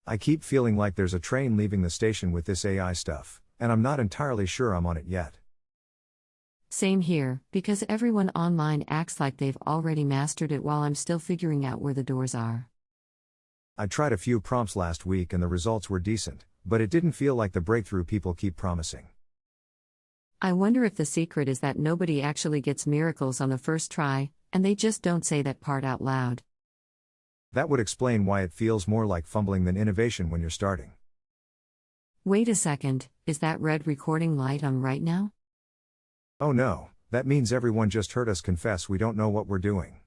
I keep feeling like there's a train leaving the station with this AI stuff, and I'm not entirely sure I'm on it yet. Same here, because everyone online acts like they've already mastered it while I'm still figuring out where the doors are. I tried a few prompts last week and the results were decent, but it didn't feel like the breakthrough people keep promising. I wonder if the secret is that nobody actually gets miracles on the first try, and they just don't say that part out loud. That would explain why it feels more like fumbling than innovation when you're starting. Wait a second, is that red recording light on right now? Oh no, that means everyone just heard us confess we don't know what we're doing.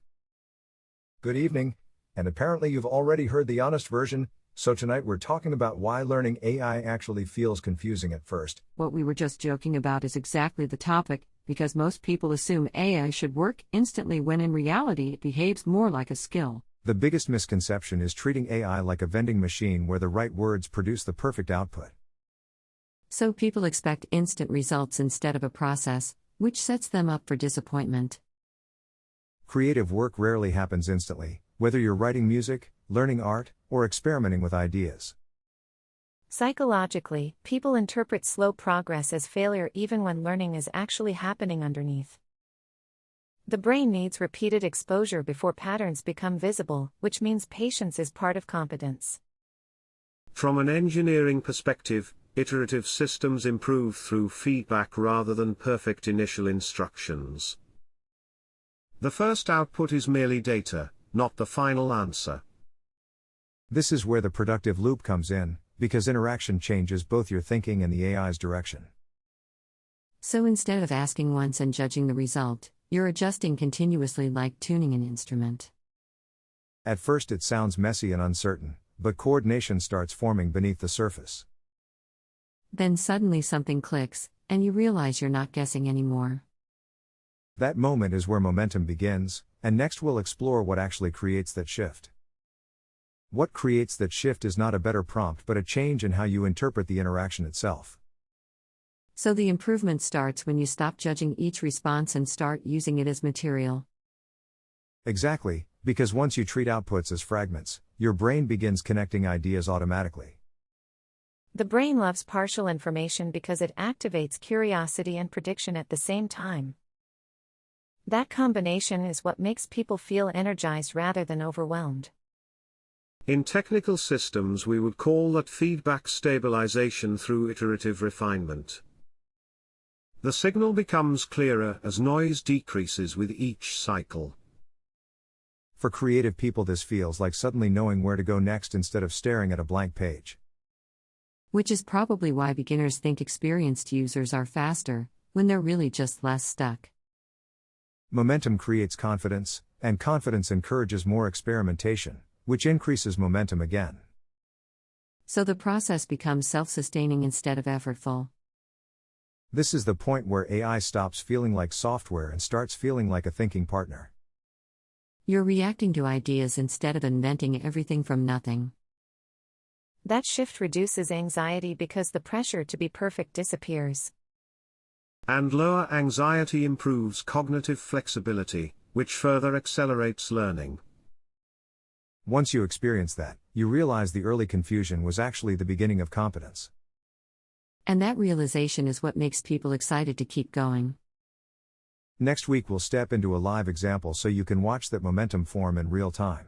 Good evening, and apparently you've already heard the honest version, so tonight we're talking about why learning AI actually feels confusing at first. What we were just joking about is exactly the topic, because most people assume AI should work instantly when in reality it behaves more like a skill. The biggest misconception is treating AI like a vending machine where the right words produce the perfect output. So people expect instant results instead of a process, which sets them up for disappointment. Creative work rarely happens instantly, whether you're writing music, learning art, or experimenting with ideas. Psychologically, people interpret slow progress as failure even when learning is actually happening underneath. The brain needs repeated exposure before patterns become visible, which means patience is part of competence. From an engineering perspective, iterative systems improve through feedback rather than perfect initial instructions. The first output is merely data, not the final answer. This is where the productive loop comes in, because interaction changes both your thinking and the AI's direction. So instead of asking once and judging the result, you're adjusting continuously like tuning an instrument. At first it sounds messy and uncertain, but coordination starts forming beneath the surface. Then suddenly something clicks, and you realize you're not guessing anymore. That moment is where momentum begins, and next we'll explore what actually creates that shift. What creates that shift is not a better prompt but a change in how you interpret the interaction itself. So the improvement starts when you stop judging each response and start using it as material. Exactly, because once you treat outputs as fragments, your brain begins connecting ideas automatically. The brain loves partial information because it activates curiosity and prediction at the same time. That combination is what makes people feel energized rather than overwhelmed. In technical systems, we would call that feedback stabilization through iterative refinement. The signal becomes clearer as noise decreases with each cycle. For creative people, this feels like suddenly knowing where to go next instead of staring at a blank page. Which is probably why beginners think experienced users are faster, when they're really just less stuck. Momentum creates confidence, and confidence encourages more experimentation, which increases momentum again. So the process becomes self-sustaining instead of effortful. This is the point where AI stops feeling like software and starts feeling like a thinking partner. You're reacting to ideas instead of inventing everything from nothing. That shift reduces anxiety because the pressure to be perfect disappears. And lower anxiety improves cognitive flexibility, which further accelerates learning. Once you experience that, you realize the early confusion was actually the beginning of competence. And that realization is what makes people excited to keep going. Next week we'll step into a live example so you can watch that momentum form in real time.